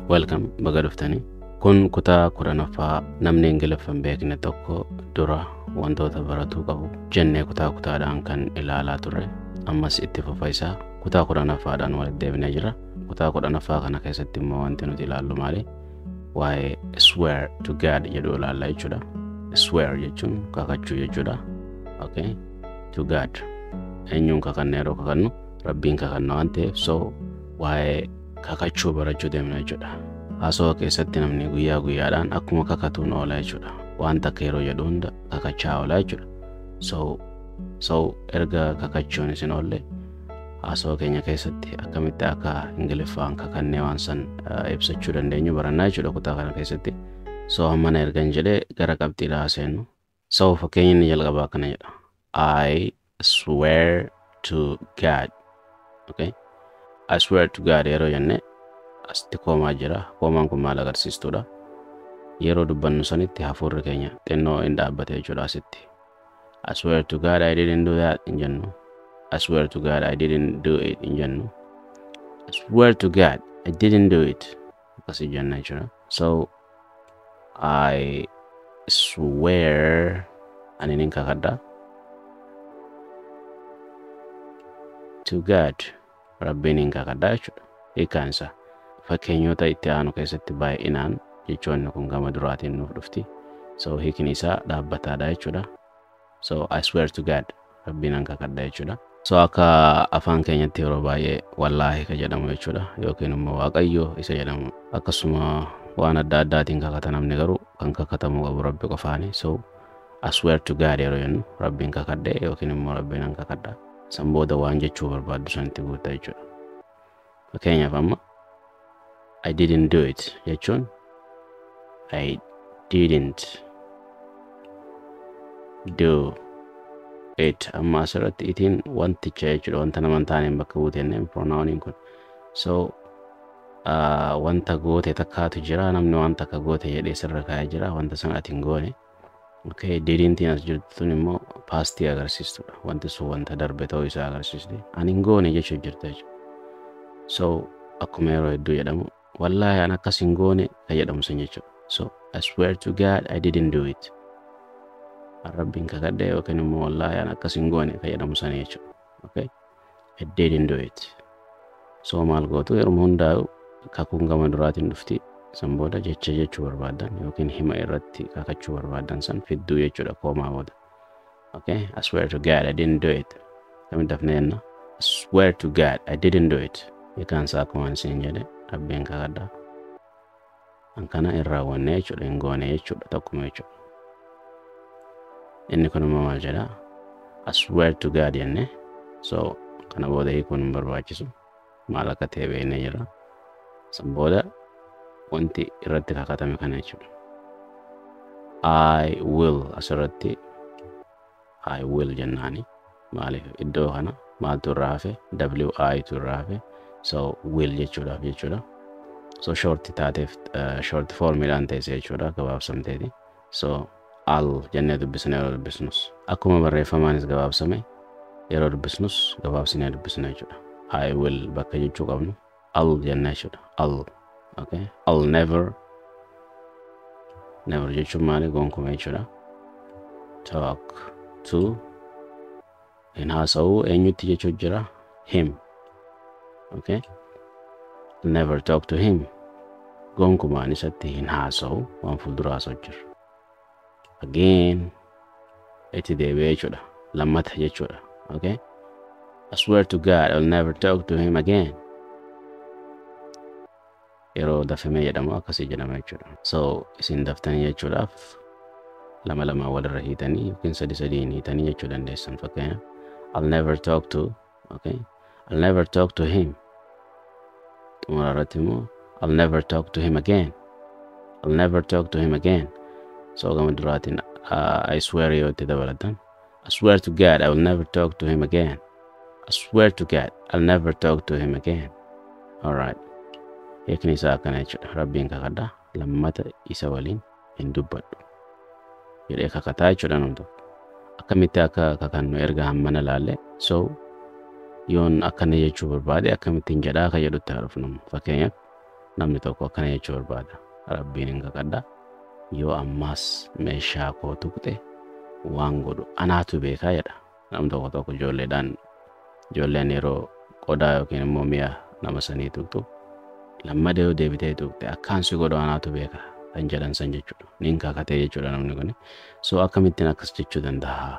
Welcome baga dhuftanii. Kun kutaa 10ffaa namni Ingiliffaan beekne tokko dura wantoota baratuu qabu jennee kutaadhaan kan ilaalaa turre. Ammas itti fufa isaa kutaa 10ffaadhaan walitti deebinee jira. Kutaa 10ffaa kana keessatti immoo wanti nuti ilaallu maali? Waa'ee swear to God jedhu ilaalla jechuudha. Swear jechuun kakachuu jechuudha. Okay? To God. Eenyuun kakanne yeroo kakannu Rabbiin kakanna waan ta'eef so waa'ee kakachuu barachuu deemna jechuudha. Hasawa keessatti namni guyyaa guyyaadhaan akkuma kakatuun oola jechuudha. Waan takka yeroo jedhu hunda kakachaa oola jechuudha. So erga kakachuun isin oolle hasawa keenya keessatti akkamitti akka Ingiliffaan kakannee waan san ibsachuu dandeenyu barannaa jechuudha kutaa kana keessatti. So hammana ergan jedhee gara qabxiidhaa seennu. So fakkeenyi inni jalqabaa kana jedha. I swear to God. Okay? I swear to God yeroo jenne asitti koomaa jira. Koomaan kun maal agarsiistuudha? Yeroo dubbannu sanitti hafuurri keenya xinnoo hin dhaabbate jechuudha asitti. I swear to God I didn't do that in jennu. I swear to God I didn't do it in jennu. I swear to God I didn't do it. Akkasii jenna jechuudha. So I swear ani nin kakadha to God Rabbiin hin kakadha jechuudha. Hiikkaansa fakkeenyota itti aanu keessatti baay'inaan jechoonni kun gama duraatiin nuuf dhufti. So hiikni isaa dhaabbataadha jechuudha. So I swear to God Rabbiin hin kakadha jechuudha. So akka afaan keenyatti yeroo baay'ee wallaahi ka jedhamu jechuudha yookiin immoo waaqayyo isa jedhamu. Akkasuma waan adda addaatiin kakata namni garuu kan kakatamu qabu Rabbi qofaani. So I swear to God yeroo jennu Rabbiin kakadhe yookiin immoo Rabbiin hin kakadha. San booda waan jechuu barbaaddu sanitti guuta jechuudha. Fakkeenyaaf amma I didn't do it jechuun I didn't do it. Amma asirratti itiin wanticha jechuudha. Wanta naman taaneen bakka buutenneen pronouniin kun. So wanta goote takkaatu jira. Namni waan takka goote jedhee sirra kaa'ee jira. Wanta sana atiin goone. Okay, didn'tiin as jirtu tun immoo paastii agarsiistudha. Wanti sun wanta darbe ta'uu isaa agarsiisti. Ani hin goone jechuu jirta jechuudha. So akkuma yeroo hedduu jedhamu wallaahi an akkas hin goone ka jedhamu sun jechuudha. So I swear to God I didn't do it. Rabbiin kakadhe yookiin immoo wallaahi an akkas hin goone ka jedhamu sana jechuudha. Okay? I didn't do it. So maal gootu yeroo hundaa'u kakuun gama duraatiin dhufti. San booda jecha jechuu barbaadan yookiin hima irratti kakachuu barbaadan san fidduu jechuudha koomaa booda. Okay? I swear to God I didn't do it. Kami dafne jenna? I swear to God I didn't do it. Hiikkaansa akkuma isin jedhe Rabbiin kakadha. An kana hin raawwanne jechuudha hin goone jechuudha tokkuma jechuudha. Inni kun immoo maal jedha? I swear to God jenne. So kana booda hiikuun hin barbaachisu. Maal akka ta'e beeknee jira. San booda wanti irratti kakatame kana jechuudha. I will asirratti I will jennaani. Maaliif iddoo kana maaltu irraa hafe? WI tu irraa hafe. So will jechuudhaaf jechuudha. So short taateef short formiidhaan teessee jechuudha gabaabsamteeti. So I'll jennee dubbisne yeroo dubbisnus. Akkuma barreeffamaanis gabaabsame yeroo dubbisnus gabaabsinee dubbisne jechuudha. I will bakka jechuu qabnu I'll jennee jechuudha. I'll. Okay? I'll never jechuun maali gonkume jechuudha. Talk to hin haasa'u eenyutti jechuu jira? Him. Okay? I'll never talk to him. Gonkumaan isatti hin haasa'u waan fuuldura haasa'u jira. Again itti deebi'ee jechuudha. Lammata jechuudha. Okay? I swear to God I'll never talk to him again. Yeroo dafamee jedhamu akkasii jedhama jechuudha. So isin daftanii jechuudhaaf lama walirra hiitanii yookiin sadiin hiitanii jechuu dandeessan. Fakkeenyaaf I'll never talk to, okay? I'll never talk to him. Xumura irratti immoo I'll never talk to him again. I'll never talk to him again. So gama duraatiin I swear yoo itti dabalatan I swear to God I will never talk to him again. I swear to God I'll never talk to him again. All right. Hiikni isaa akkana jechuudha. Rabbiin kakadha lammata isa waliin hin dubbadhu jedhee kakataa jechuudha namni tokko. Akkamitti akka kakannu erga hammana laalle. So yoon akkana jechuu barbaade akkamittiin jedhaa ka jedhutti haarofnu. Fakkeenyaaf namni tokko akkana jechuu barbaada. Rabbiin hin kakadha yoo ammaas meeshaa koo tuqxe waan godhu anaatu beekaa jedha. Namni tokko ijoolleen yeroo qodaa yookiin immoo mi'a nama sanii tuqxu lammada yoo deebitee tuqxe akkaan si godhu anaatu beeka kan jedhan san jechuudha. Niin kakatee jechuudha namni kun. So akkamittiin akkas jechuu danda'a?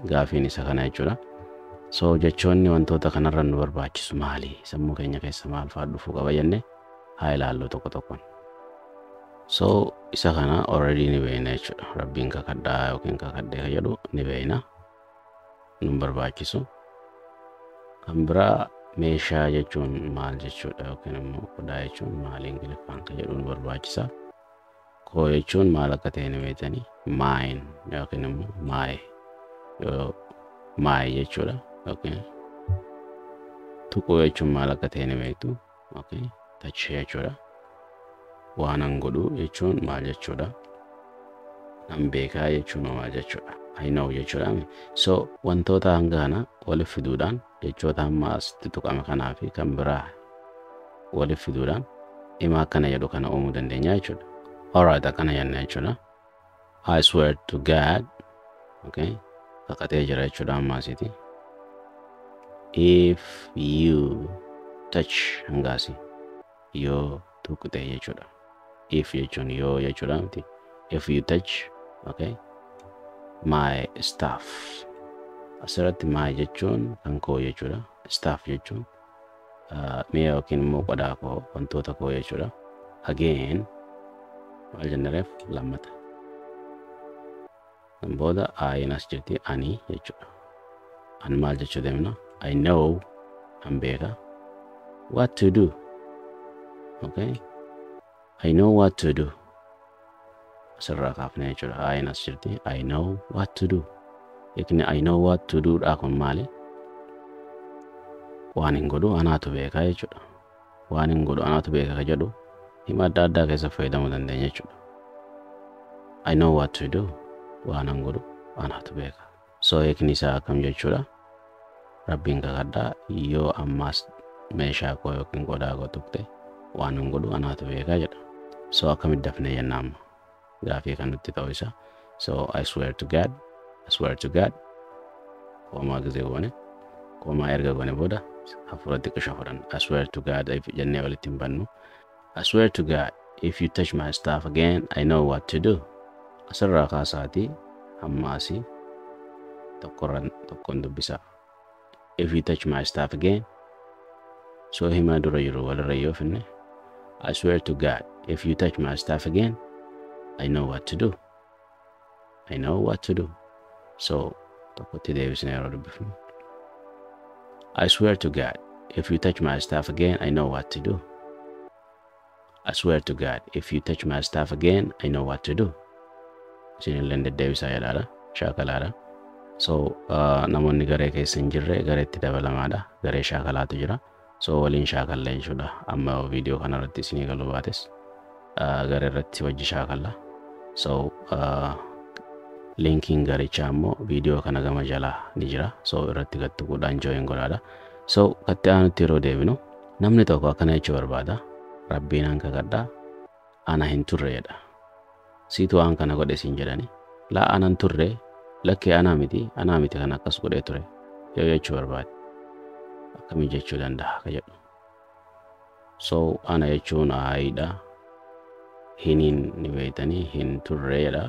Gaafiin isa kana jechuudha. So jechoonni wantoota kanarra nu barbaachisu maali? Sammuu keenya keessa maal fa'aa dhufuu qaba jennee haa ilaallu tokko tokkoon. So isa kana already ni beekna jechuudha. Rabbiin kakadhaa yookiin kakadhee ka jedhu ni beekna. Nu barbaachisu. Kan biraa meeshaa jechuun maal jechuudha yookiin immoo qodaa jechuun maal Ingiliffaan ka jedhu nu barbaachisa. Koo jechuun maal akka ta'e ni beektanii mine yookiin immoo maayi jechuudha. Tuquu jechuun maal akka ta'e ni beektu. Touch jechuudha. Waan an godhu jechuun maal jechuudha. Nan beekaa jechuun maal jechuudha. I know jechuudha. So wantoota hanga kana waliif fiduudhaan jechoota amma asitti tuqame kanaa fi kan biraa waliif fiduudhaan dhimma akkana jedhu kana uumuu dandeenya jechuudha. Alright, akkana jenna jechuudha. I swear to God. Kakatee jira jechuudha amma asitti. If you touch hangaasi yoo tuqxe jechuudha. If jechuun yoo jechuudha miti. If you touch my stuff. Asirratti my jechuun kan koo jechuudha. Stuff jechuun mi'a yookiin immoo qodaa koo wantoota koo jechuudha. Again maal jennereef lammata. Kan booda ayinas jirti ani jechuudha. An maal jechuu deemna? I know an beeka what to do. I know what to do. Asirraa kaafne jechuudha. Ayinas jirti. I know what to do. Eekni I know what to do dhaa kun maali? Waan hin godhu anaatu beeka jechuudha. Waan hin godhu anaatu beeka ka jedhu hima adda addaa keessa fayyadamuu dandeenya jechuudha. I know what to do. Waan hin godhu anaatu beeka. So eekni isaa akkam jechuudha. Rabbiin kakadhaa yoo ammaas meeshaa koo yookiin qodaa koo tuqxe waan hin godhu anaatu beekaa jedha. So akkamitti dafnee jenna amma gaafii kan nutti ta'u isa. So I swear to God. Koomaa gisee goone. Koomaa erga goone booda hafuuratti qisha fudhan. I swear to God jennee walitti hin bannu. I swear to God if you touch my stuff again I know what to do. Asirraa kaasaatii ammaasii tokkoon dubbisa. If you touch my stuff again. So hima dura jiru walirra yoo finne. I swear to God if you touch my stuff again I know what to do. I know what to do. So tokkotti deebisnee yeroo dubbifnu. I swear to God if you touch my stuff again I know what to do. I swear to God if you touch my stuff again I know what to do. Isinillee deddeebisaa jedhaadha. Shaakalaadha. So namoonni garee keessa hin jirre gareetti dabalamaadha. Garee shaakalaatu jira. So waliin shaakallee jechuudha. Amma viidiyoo kanarratti isinii galuu baates garee irratti wajji shaakalla. So linkiin garichaa immoo viidiyoo kana gama jalaa ni jira. So irratti gattuquudhaan join godhaadha. So katti aanutti yeroo deebinu namni tokko akkana jechuu barbaada. Rabbiin an kakadhaa ana hin turre jedha. Siitu waan kana godhe siin jedhani. Laa anan turre lakkee anaa miti kan akkas godhee ture yoo jechuu barbaade. Akkamii jechuu danda'a ka jedhu. So ana jechuun aayidha. Hiniin ni beektanii hin turre jedha.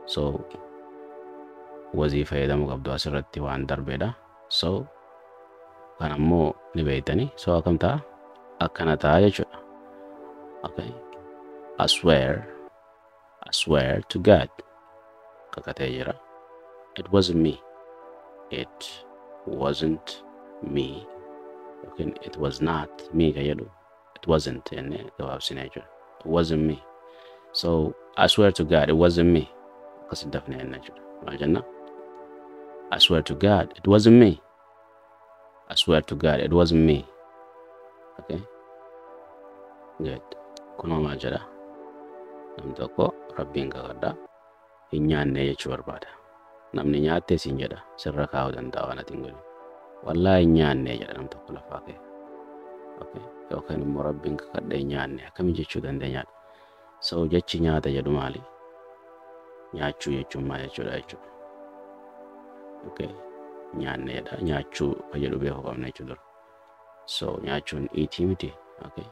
So wazii fayyadamuu qabdu asirratti waan darbeedha. So kan ammoo ni beektanii. So akkam ta'a? Akkana ta'a jechuudha. I swear to God. Kakatee jira. It wasn't me. It wasn't me. It was not me ka jedhu. It wasn't jennee gabaabsinee jechuudha. It wasn't me. So I swear to God it wasn't me. Akkasitti dafnee jenna jechuudha. Maal jenna? I swear to God it wasn't me. I swear to God it wasn't me. Good. Kunoo maal jedha? Namni tokko Rabbiin kakadhaa hin nyaanne jechuu barbaada. Namni nyaattee siin jedha sirra kaa'uu danda'a waan ati hin godhin. Wallaahi hin nyaanne jedha namni tokko lafaa ka'e. Okay. Yookaan immoo rabbiin kakadhee nyaanne akkami jechuu dandeenyaadha. So jechi nyaata jedhu maali? Nyaachuu jechuun maal jechuudha jechuudha. Okay. Nyaanneedha. Nyaachuu kan jedhu beekuu qabna jechuudha. So nyaachuun iitii miti. Okay.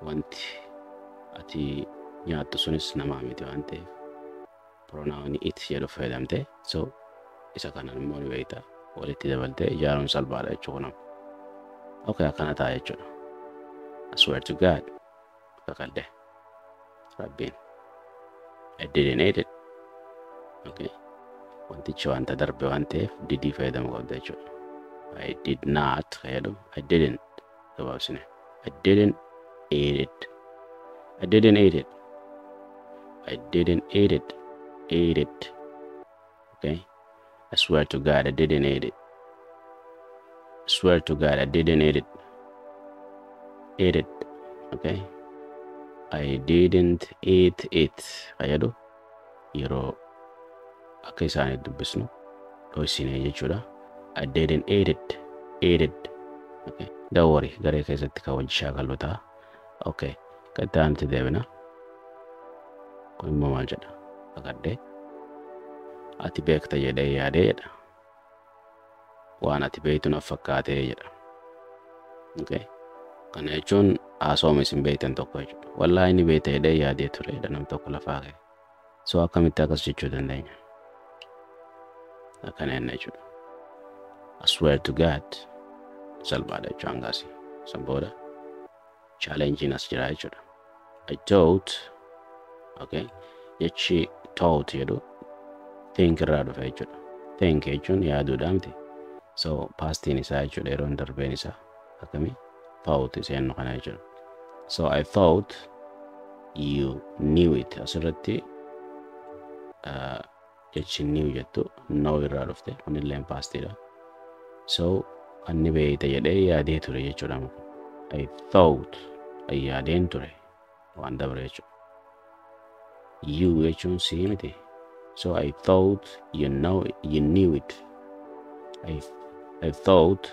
Wanti ati nyaattu sunis namaa miti waan ta'eef pronoun it jedhu fayyadamte. So isa kanan immoo ni beekta. Walitti dabaltee ijaaruun salphaadha jechuudha. Okay, akkana ta'a jechuudha. I swear to God. Kakadde. Rabbiin. I didn't eat it. Okay. Wantichi wanta darbe waan ta'eef didii fayyadamu qabda jechuudha. I did not fayyadamu. I didn't. Gabaabsine. I didn't eat it. I didn't eat it. I didn't eat it. Eat it. Okay. I swear to God I didn't eat it. I swear to God I didn't eat it. Eat it. Okay. I didn't eat it. Fayyadu yeroo akka isaanii dubbisnu dho'isinee jechuudha. I didn't eat it. Eat it. Okay. Don't worry. Garee keessatti kan wajji shaakallu ta'a. Okay. Kan ta'anitti deebina. Kun immoo maal jedha? Kakadde. Ati beekta jedhee yaadee jedha. Waan ati beektu naaf fakkaatee jedha. Okay. Kana jechuun haasawuma isin beektan tokko jechuudha. Wallaahi inni beekta jedhee yaadee ture jedha nam tokko lafaa ka'e. So akkamitti akkas jechuu dandeenya? Akkana jenna jechuudha. I swear to God. Salphaadha jechuudha hangaasi. San booda challenging as jira jechuudha. I thought. Okay. Jechi thought jedhu think irraa dhufe jechuudha. Think jechuun yaaduudha miti. So pastiin isaa jechuudha yeroon darbeen isaa akkami thought iseennu kana jechuudha. So I thought you knew it. Asirratti jechi knew jettu know irraa dhufte kunilleen pastiidha. So anni beeyta jedhee yaadee ture jechuudha. I thought yaadeen ture waan dabre jechuudha. You jechuun sii miti. So I thought you knew it. I thought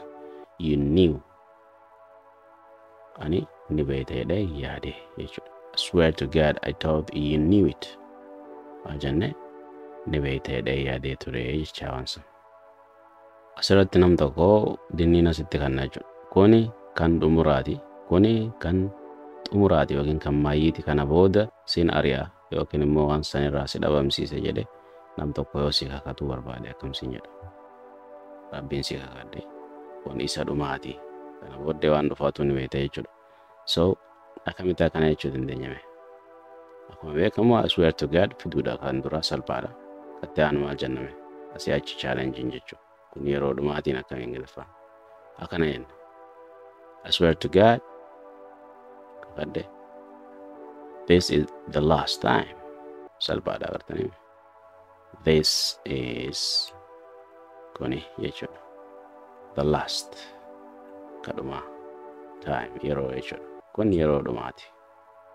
you knew. Ani ni beeyta jedhee yaade jechuudha. I swear to God I thought you knew it. Ajenne ni beeyta jedhee yaadee ture jechaa waansa. Asirratti nam tokko dinniin asitti kanna jechuudha. Kuni kan dhumuraati. Kuni kan xumuraati yookiin kan maayyiiti. Kana booda siin ari'a yookiin immoo waan sanirraa si dhabamsiise jedhe nam tokko yoo si kakatuu barbaade akkamsiin jedha. Rabbiin si kakadde kun isa dhumaati. Kana booddee waan dhufaatu ni beekta jechuudha. So akkamitti akkana jechuu dandeenyame? Akkuma beekamu I swear to God fiduudha kan dura salphaadha. Kattee aan maal jenname? Asii achi challenging jechuudha. Kun yeroo dhumaatiin akkamiin Ingiliffaa. Akkana jenna. I swear to God. Kakadde. This is the last time. Salphaadha agartanii. This is kuni jechuudha. The last. Kadhuma. Time. Yeroo jechuudha. Kun yeroo dhumaati.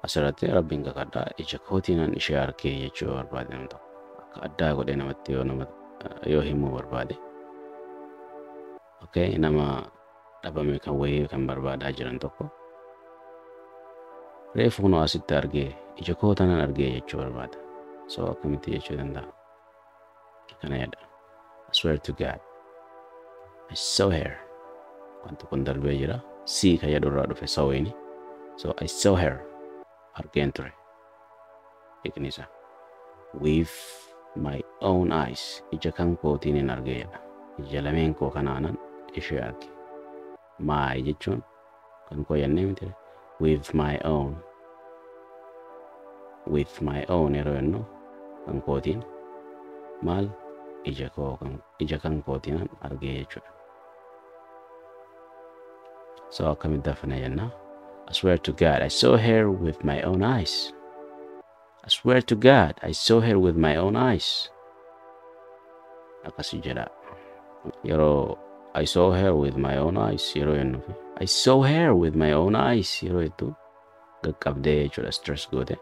Asirratti rabbiin kakaddaa ija kootiinan ishee arkee jechuu barbaade nama tokko. Akka addaa godhee namatti yoo himuu barbaade. Okay, nama dhabame kan wayii kan barbaadaa jiran tokko. Reefu kunoo asitti argee ija kootanan argee jechuu barbaada. So akkamitti jechuu danda'a? Kana jedha. I swear to God. I saw her. Wanti kun darbee jira. See ka jedhu irraa dhufe sawweeni. So I saw her. Argeen ture. Hiikni with my own eyes. Ija kan kootiin hin argee jedha. Ija lameen koo kanaanan ishee arge. My jechuun kan koo jennee miti. With my own. With my own yeroo jennu kan kootiin maal ija kan kootiin argee jechuudha. So akkamitti dafana jenna? I swear to God I saw her with my own eyes. I swear to God I saw her with my own eyes. Akkasi jedha. Yeroo I saw her with my own eyes yeroo jennu I saw her with my own eyes yeroo jettu qaqqabdee jechuudha stress goote.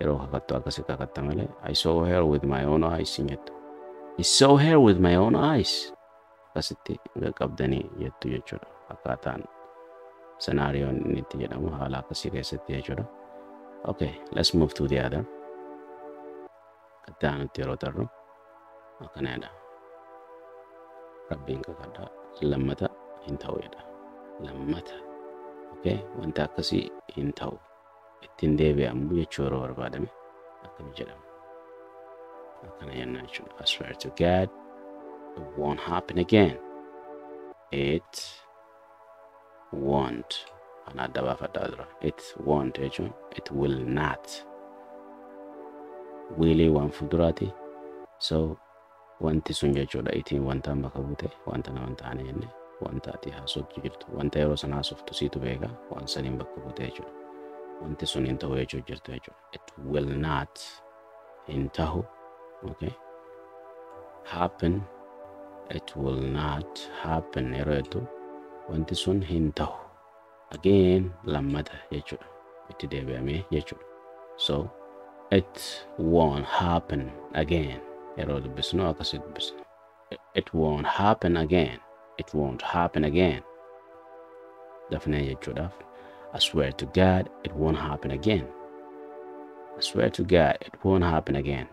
Yeroo kakattu akkasi kakatta malee I saw her with my own eyes hin jettu. I saw her with my own eyes. Akkasitti qaqqabdanii jettu jechuudha. akkaataan scenaariyoon inni itti jedhamu haala akkasii keessatti jechuudha. Okay, let's move to the other. Itti aanutti yeroo tarru akkanaadha. Rabbiin kakadhaa lammata hin ta'u jedha. Lammata. Okay, wanta akkasii hin ta'u. Ittiin deebi'amu jechuu yeroo barbaadame akkami jedhama. Akkana jenna jechuudha. I swear to God, it won't happen again. It won't. Ana adda baafadhaa dura. It won't jechuun it will not. Wilii waan fuulduraati. So wanti sun jechuudha itiin wanta bakka buute wanta nama ta'anii jenne wanta ati haasoftu jirtu wanta yeroo sana haasoftu siitu beeka waan saniin bakka buute jechuudha. Wanti sun hin ta'u jechuu jirtu jechuudha. It will not hin ta'u. Okay. Happen. It will not happen yeroo jettu wanti sun hin ta'u. Again lammata jechuudha. Itti deebi'amee jechuudha. So it won't happen again. Yeroo dubbisnu akkasii dubbisnu. It won't happen again. It won't happen again. Dafnee jechuudhaaf. I swear to God, it won't happen again. I swear to God, it won't happen again.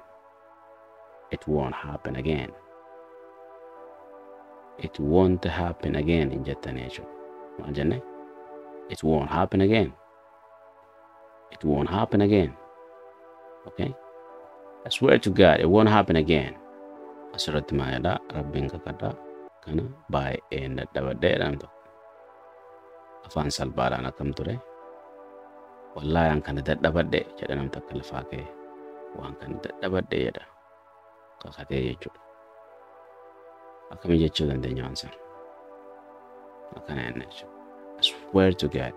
It won't happen again. It won't happen again in jettanii jechuudha. Maal jenne? It won't happen again. It won't happen again. Okay? I swear to God, it won't happen again. Asirratti maalidha? Rabbiin kakadhaa kana baay'ee dadhabadheedhaan tokko. Afaan salphaadhaan akkam ture? Wallaahi an kana dadhabadhe jedha namni akka lafaa ka'e. Waan kana dadhabadhe jedha. Kakatee jechuudha. Akkami jechuu dandeenya waan sana? Akkana jenna jechuudha. I swear to God.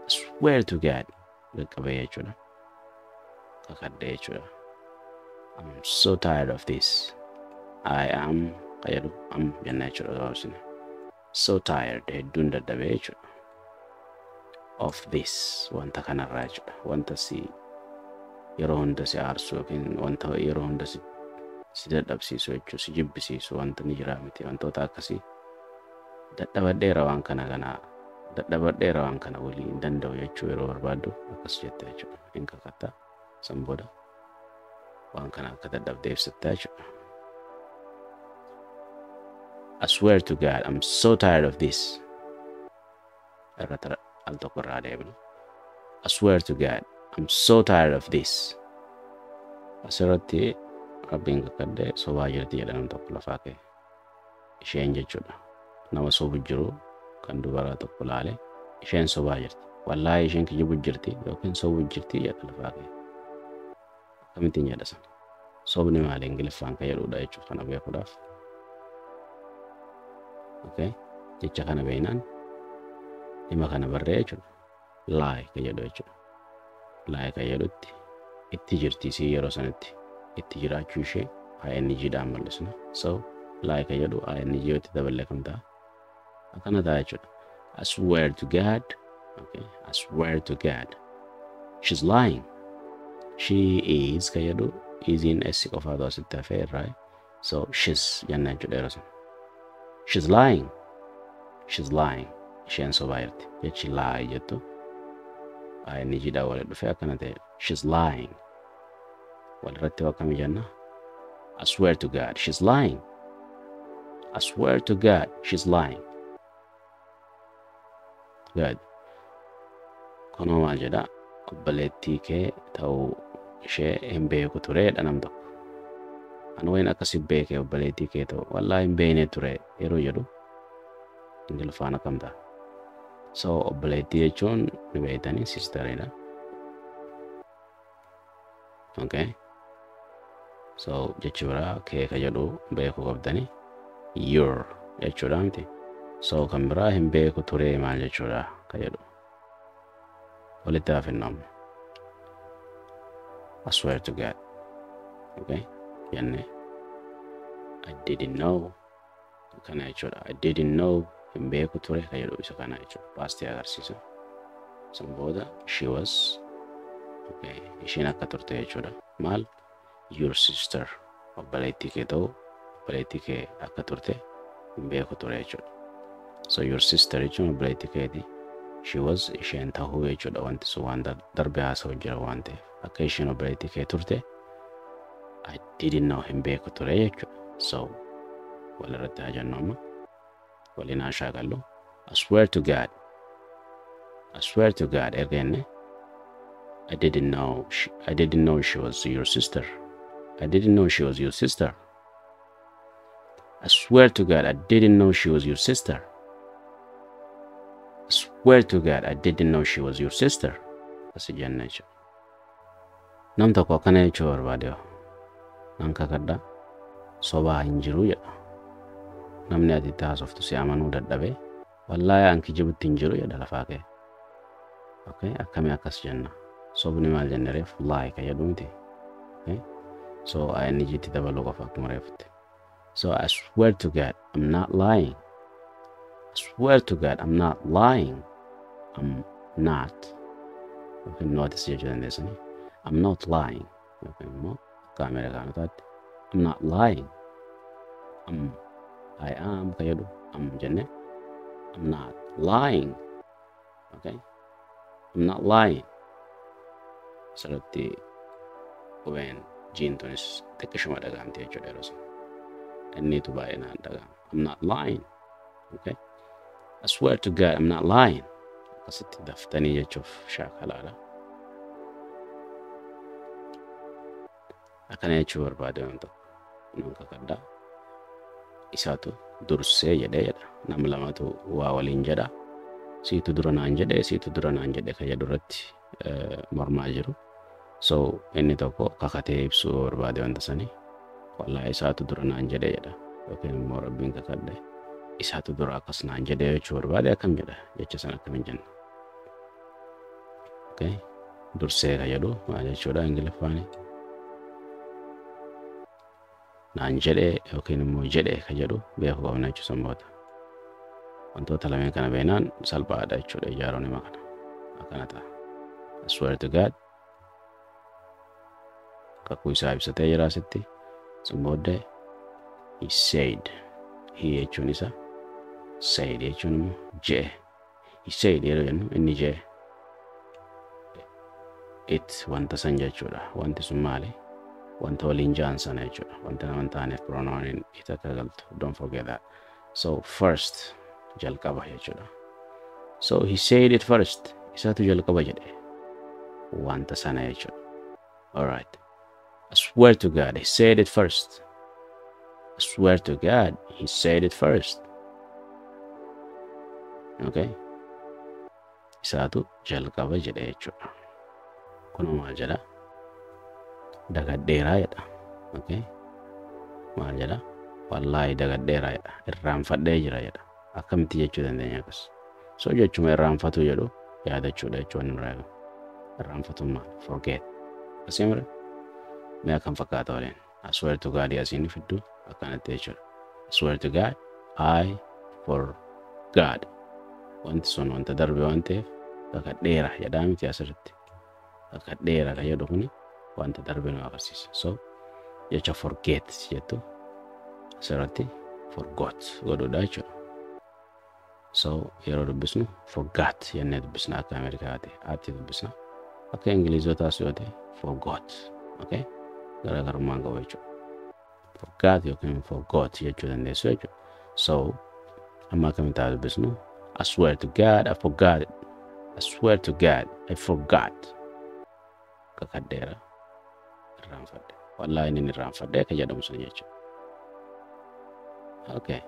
I swear to God. Qaqqabee jechuudha. Kakadhee jechuudha. I'm so tired of this. I am qayyadu am jenna jechuudha gabaabsine. So tired hedduun dadhabee jechuudha. Of this wanta kanarraa jechuudha. Wanta si yeroo hunda si aarsu yookiin wanta yeroo hunda si dadhabsiisu jechuudha. Si jibbisiisu wanta ni jira miti wantoota akkasii. Dadhabadheera waan kana walii hin danda'u jechuu yeroo barbaaddu akkas jette jechuudha. Hin kakattaa san booda waan kana akka dadhabdee ibsattaa jechuudha. I swear to God, I'm so tired of this. I swear to God, I'm so tired of this. Asirratti rabbiin kakadhee sobaa jirti jedha namni tokko lafaa ka'e. Isheen jechuudha. Nama sobu jiru kan dubaraa tokko laale isheen sobaa jirti. Wallaahi isheen kijibbu jirti yookiin sobu jirti jedha lafaa ka'e. Akkamittiin jedha sana? Sobni maali Ingiliffaan kan jedhudha jechuudha kana beekuudhaaf. Okay, jecha kana beeknaan dhimma kana barree jechuudha. Lie kan jedhu jechuudha. Lie kan jedhutti itti jirti si yeroo sanatti itti jiraachuu ishee ING-dhaan mul'isna. So lie kan jedhu ING yoo itti dabalee kam ta'a? Akkana ta'a jechuudha. I swear to God. Okay, I swear to God. She's lying. She is kan jedhu is in S qofaatu asitti hafee irraa. So she's jenna jechuudha yeroo sana. She's lying. She's lying. Isheen sobaa jirti. Jechi lie jettu. ING-dhaan wal dhufee akkana ta'e. She's lying. Walirratti akkami jenna? I swear to God, she's lying. I swear to God, she's lying. Good. Kunoo maal jedha? Obboleettii kee ta'uu ishee hin beeku tureedha nam tokko. Anu wayin akkasi beekee obboleettii kee ta'u wallaahi hin beekne ture yeroo jedhu Ingiliffaan akkam ta'a. So obboleettii jechuun ni beektanii sisteridha. Okay. So jechi biraa kee ka jedhu beekuu qabdanii your jechuudha miti. So kan biraa hin beeku ture maal jechuudha ka jedhu. Walitti hafinnamu. I swear to God. Okay. Yanne. I didn't know. Kana jechuudha. I didn't know hin beeku ture ka jedhu isa kana jechuudha. Paastii agarsiisa. San booda she was. Okay. Isheen akka turte jechuudha. Maal? Your sister. Obboleettii kee ta'u obboleettii kee akka turte hin beeku ture jechuudha. So your sister jechuun obboleettii keeti. She was isheen tahuu jechuudha wanti sun waan darbe haasa'u jira waan ta'eef. Akka isheen obboleettii kee turte I didn't know hin beeku ture jechuudha. So walirratti haa jennu amma waliin haa shaakallu. I swear to God erga jenne I didn't know she was your sister. I didn't know she was your sister. I swear to God I didn't know she was your sister. I swear to God I didn't know she was your sister. Asi jenne jechuudha. Nam tokko akkana jechuu barbaade nan kakadha sobaa hin jiru jedha. Namni ati itti haasoftu si amanuu dadhabe wallaahi anki jibutti hin jiru jedha lafaa kee. Okay, akkamii akkas jenna. Sobni maal jenne reef lie ka jedhu miti. Okay, so I need itti dabaluu qofa akkuma reefutti. So I swear to God I'm not lying. I swear to God I'm not lying. I'm not. Okay, notice jechuu dandeessanii. I'm not lying. Okay, immoo akka Ameerikaanotaatti I'm not lying. I am ka jedhu jenne I'm not lying. Okay, I'm not lying. Saratti qubeen jiin tunis xiqqishuma dhagaamti jechuudha yeroo sana. Innitu baay'inaan dhagaama. I'm not lying. Okay, I swear to God I'm not lying. Akkasitti daftanii jechuuf shaakalaadha. Akkana jechuu barbaade waan tokko nan kakadhaa. Isaatu dursee jedha. Nam lamatu waa waliin jedha. Siitu dura naan jedhe ka jedhu irratti mormaa jiru. So inni tokko kakatee ibsuu barbaade wanta sanii wallaahi isaatu dura naan jedha. Yookiin immoo rabbiin kakadhe isaatu dura akkas naan jedhe jechuu barbaade akkam jedha jecha sana akkamiin jenna. Okay, dursee ka jedhu maal jechuudha Ingiliffaanii. Naan jedhe yookiin immoo jedhe ka jedhu beekuu qabna jechuu sanboota. Wantoota lameen kana beenaan salphaadha jechuudha ijaaruun hima kana. Akkana ta'a. I swear to God kakuu isaa ibsatee jira asitti. Sanbooddee he said. He jechuun isa. Said jechuun immoo je'e. He said yeroo jennu inni je'e. It wanta san jechuudha. Wanti sun maali? Wanta waliin ja'an sana jechuudha. Wanta nama hin taaneef pronoun it akka galtu. Don't forget that. So first jalqaba jechuudha. So he said it first. Isaatu jalqaba jedhe. Wanta sana jechuudha. Alright. I swear to God he said it first. I swear to God he said it first. Okay. Isaatu jalqaba jedhe jechuudha. Kun maal jedha? Dagadheeraa jedha. Okay. Maal jedha? Wallaahi dagadheeraa jedha. Irraanfadhee jira jedha. Akkamitti jechuu dandeenya akkas. So jechuma irraanfatu jedhu yaadachuudha jechuun nurraa. Irraanfatummaa forget. Asimre mee akkam fakkaata waliin. I swear to God asiin fiddu akkanatti jechuudha. I swear to God I forgot. Wanti sun wanta darbe waan ta'eef dagadheera jedhaa miti asirratti. Dagadheera ka jedhu kuni wanta darbe nu agarsiisa. So jecha forget jettu asirratti forgot godhuudha jechuudha. So yeroo dubbisnu forgot jennee dubbisna akka Ameerikaatti atti dubbisna. Akka Ingilizotaas yoo ta'e forgot. Okay, garaagarummaan qabu jechuudha. Forgot yookiin forgot jechuu dandeessu jechuudha. So amma akkamitti haa dubbisnu? I swear to God I forgot it. I swear to God I forgot. Kakadheera irraanfadhe. Wallaahi inni irraanfadhe ka jedhamu sun jechuudha. Okay.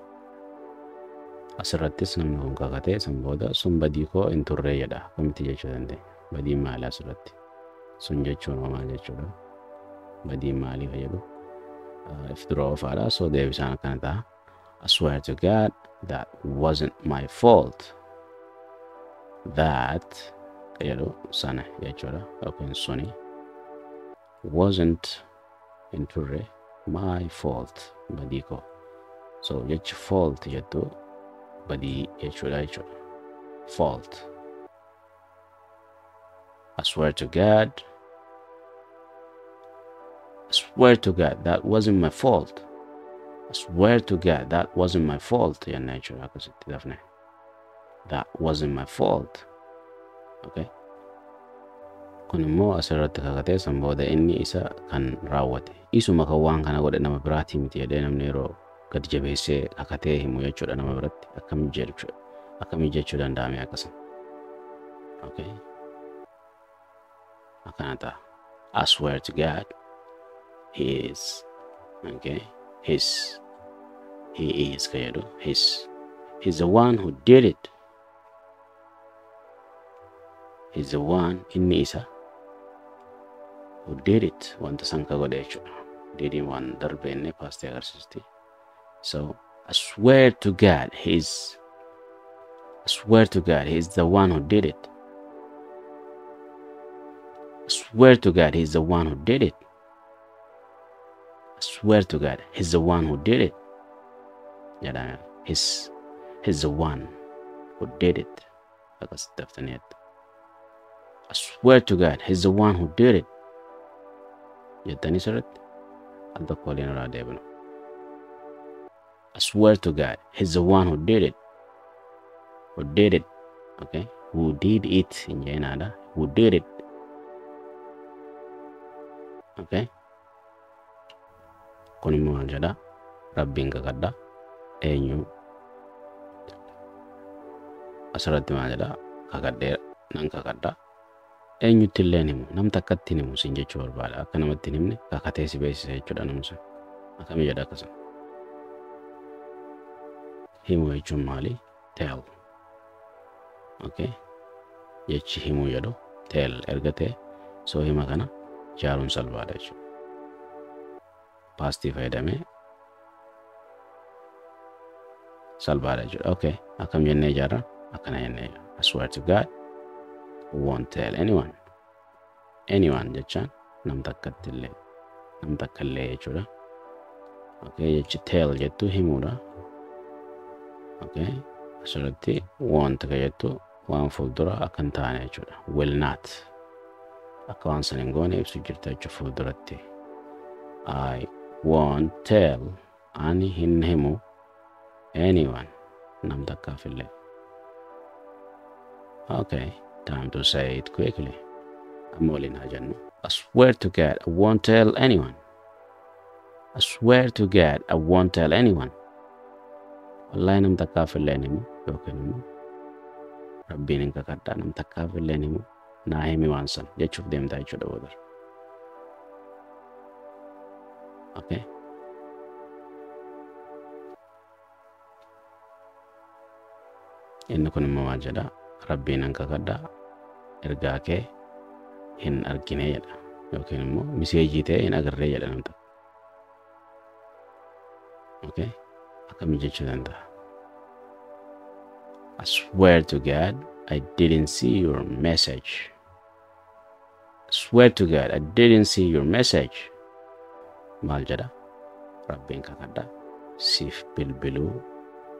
Asirrattis namni kun kakatee san booda sun badii koo hin turree jedha. Akkamitti jechuu dandeenya? Badiin maali asirratti? Sun jechuun maal jechuudha? Badiin maalii ka jedhu? If dura ofaadha. So deebisaan akkana ta'a. I swear to God that wasn't my fault. That ka jedhu sana jechuudha. Yookiin suni wasn't hin turre my fault. Badii koo. So jechi fault jettu badii jechuudha jechuudha. Fault. I swear to God that wasn't my fault. I swear to God that wasn't my fault. Jenna jechuudha akkasitti dafne. That wasn't my fault. Okay. Kun immoo asirratti kakatee san booda inni isa kan raawwate. Isuma kan waan kana godhe nama biraati miti jedhee namni yeroo gad jabeessee kakatee himu jechuudha nama biratti akkamii jechuu danda'ame akkasuma. Okay. Akkana ta'a. I swear to God, he is. Okay. He is kayadu. He's the one who did it. He's the one inni isa who did it. Wanta san ka godhe jechuudha. Did in waan darbenne past agarsiisti. So I swear to God, he's the one who did it. I swear to God, he's the one who did it. I swear to God, he's the one who did it. Yeah, he's the one who did it. Akas daftaniet. I swear to God, he's the one who did it. Jettani sirritti al tokko waliin irraa deebinu. I swear to God, he's the one who did it. Who did it. Okay? Who did it in Jainada. Who did it. Okay? Kun immoo maal jedha? Rabbiin kakadha. Eenyu? Asirratti maal jedha? Kakadheera. Nan kakadha. Eenyutti illee himu. Nam takkatti himu sin jechuu barbaada. Akka namatti himne kakatee si beeksisa jechuudha namni. Akkamii jedha akkasuma. Himu jechuun maali? Tell. Okay? Jechi himu jedhu tell ergatee soo hima kana jaaruun salphaadha jechuudha. Paastii fayyadamee salphaadha jechuudha. Okay. Akkam jennee ijaarra? Akkana jennee ijaarra. I swear to God, won't tell anyone. Anyone jechaan nam takkatti illee. Nam takka illee jechuudha. Okay. Jechi tell jettu himuudha. Okay. Asirratti won't ka jettu waan fuuldura akka hin taane jechuudha. Will not. Akka waan san hin goone ibsu jirta jechuudha fuulduratti. I won't tell ani hin himu anyone nam takkaaf illee. Okay, time to say it quickly. Amma waliin haa jennu. I swear to God, I won't tell anyone. I swear to God, I won't tell anyone. Wallahi nam takkaaf illee himu yookiin immoo Rabbiin hin kakadhaa nam takkaaf illee himu naa himi waan san jechuuf deemtaa jechuudha boodar. Okay. Inni kun immoo maal jedha? Rabbiin hin kakadhaa ergaa kee hin argine jedha yookiin immoo miseejii ta'e hin agarree jedha nam takka. Okay. Akkamii jechuu danda'a? I swear to God, I didn't see your message. I swear to God, I didn't see your message. Maal jedha? Rabbiin kakadhaa siif bilbiluu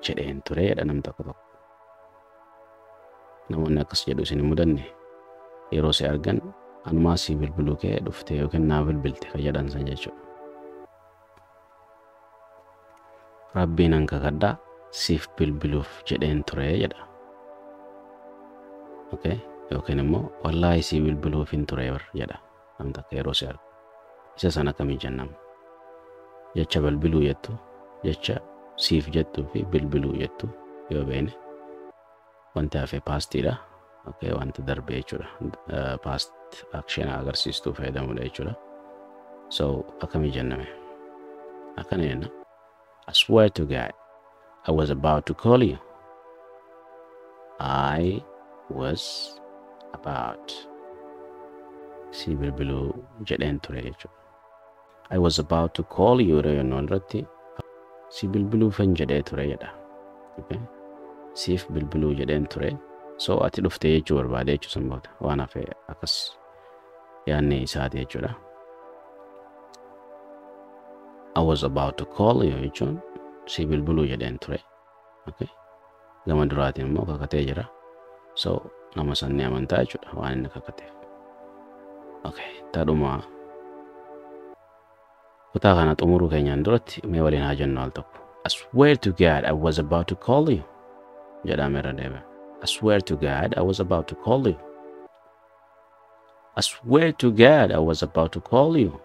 jedheen ture jedha nam tokko tokko. Namoonni akkas jedhu isin hin mudanne yeroo si argan anumaa si bilbiluu kee dhufte yookiin naa bilbilte kan jedhan san jechuudha. Rabbiin hin kakadhaa siif bilbiluuf jedheen ture jedha. Okay? Yookiin immoo wallaahi si bilbiluuf hin ture jedha nam takka yeroo si argu. Isa sana akkamii jennaan? Jecha bilbiluu jettu, jecha siif jettuu fi bilbiluu jettu yoo beene wanti hafe paastiidha. Okay, wanti darbe jechuudha. Past action agarsiistuu fayyadamudha jechuudha. So akkamii jenname? Akkana jenna. I swear to God, I was about to call you. I was about. Si bilbiluu jedheen ture jechuudha. I was about to call you yeroo irratti si bilbiluufan jedhee ture jedha. Okay? Siif bilbiluu jedheen ture. So ati dhufte jechuu barbaade jechuu san booda waan hafe akkas yaanne isaati jechuudha. I was about to call you jechuun si bilbiluu jedheen ture. Okay? Gama duraatiin immoo kakatee jira. So nama sanni amantaa jechuudha waan inni kakateef. Okay, taadhuma kutaa kana xumuruu keenyaan duratti mee waliin haa jennu al tokko. I swear to God, I was about to call you. Jedhame irra deebi'e. I swear to God, I was about to call you. I swear to God, I was about to call you.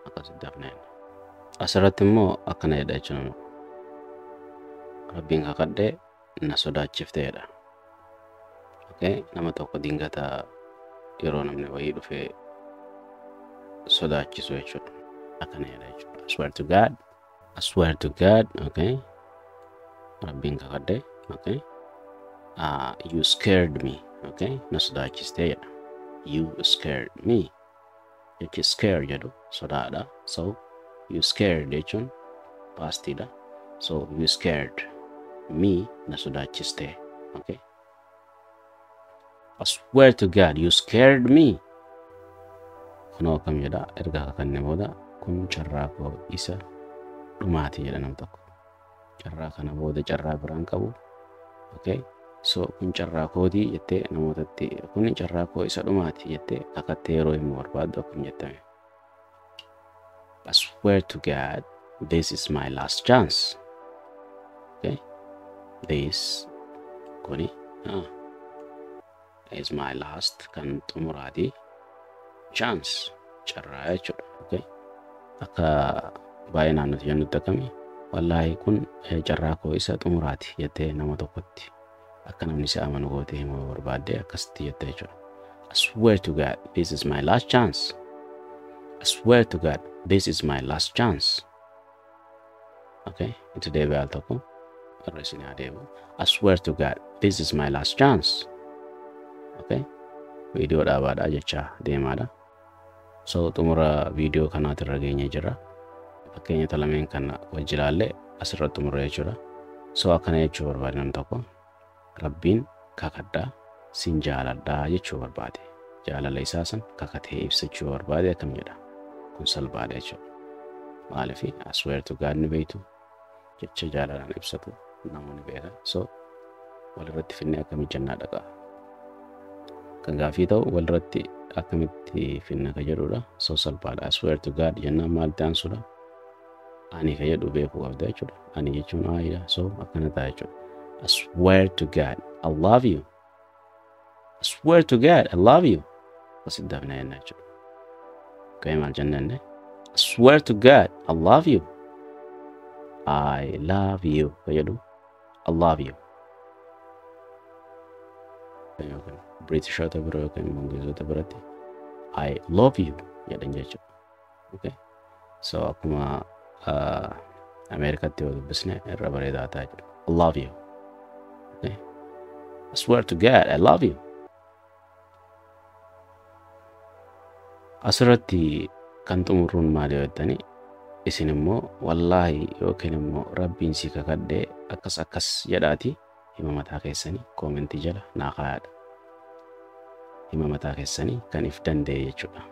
Akkasitti dafneen. Asirratti immoo akkana jedha jechuun Rabbiin kakadhee na sodaachifteedha. Okay? Nama tokko dingata yeroo namni wayii dhufee sodaachisu jechuudha. Akkana jedha jechuudha. I swear to God. I swear to God. Okay? Rabbiin kakadhee. Okay? You scared me. Okay? Na sodaachisteedha. You scared me. Jechi scare jedhu sodaadha. So you scared jechuun pastiidha. So you scared me na sodaachiste. Okay? I swear to God, you scared me. Kunoo akkam jedha erga kakanne booda kun carraa koo isa dhumaati jedha nam tokko. Carraa kana booda carraa biraan qabu. Okay? So kun carraa kooti jettee namootatti kun carraa koo isa dhumaati jettee kakattee yeroo himu barbaaddu akkam jettame. I swear to God, this is my last chance. Okay? This kuni is my last kan xumuraati chance carraa jechuudha. Okay? Akka baay'inaan nuti jennutti akkami wallaahi kun carraa koo isa xumuraati jettee nama tokkotti akka namni si amanu gootee himuu barbaadde akkasitti jette jechuudha. I swear to God, this is my last chance. I swear to God, this is my last chance. Okay? Itti deebi'ee al tokko irra isin adeemu. I swear to God, this is my last chance. Okay? Viidiyoo dhaabaadha jecha deemaadha. So xumura viidiyoo kanaati irra geenye jira. Fakkeenya lameen kana wajji ilaalle asirratti xumurre jechuudha. So akkana jechuu barbaade nam tokko Rabbiin kakadhaa sin jaaladhaa jechuu barbaade. Jaalala isaa san kakatee ibsachuu barbaade akkam jedha. Kun salphaadha jechuudha. Maaliif I swear to God ni beektu jecha jaalalaan ibsatu namoonni beekan. So walirratti finnee akkamitti jennaa dhaqa. Kan gaafii ta'u walirratti akkamitti finna ka jedhudha. So salphaadha. I swear to God jennaan maal ta'ansudha. Ani ka jedhu beekuu qabda jechuudha. Ani jechuun aayidha. So akkana ta'a jechuudha. I swear to God, I love you. I swear to God, I love you. What's it dafna jechuudha. Okay, maal jennaan I swear to God, I love you. I love you. Ka jedhu I love you. Britishota bira yookaan Ingilizota biratti I love you jedhan jechuudha. Okay. So akkuma Ameerikatti yoo dubbisne irra bareedaa ta'a jechuudha. I love you. Okay. I swear to God, I love you. Asirratti kan xumurruun maali yoo jettani isin immoo wallaahi yookiin immoo Rabbiin si kakadhee akkas jedhaati hima mataa keessanii koomentii jala naa kaayaadha. Hima mataa keessanii kan if danda'e jechuudha.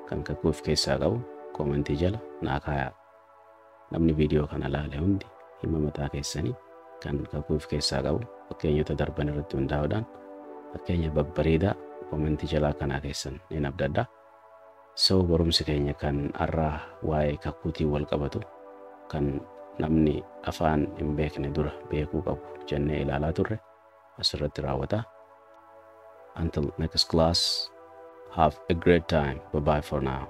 Kan kakuuf keessaa qabu koomentii jala naa kaayaa. Namni viidiyoo kana ilaale hundi hima mataa keessanii kan kakuuf keessaa qabu fakkeenyota darban irratti hundaa'uudhaan fakkeenya babbareedaa koomentii jalaa kanaa keessan ni abdadha. So barumsi keenya kan arraa waa'ee kakuutii wal qabatu kan namni afaan hin beekne dura beekuu qabu jennee ilaalaa turre asirratti raawwata. Until next class, have a great time. Bye bye for now.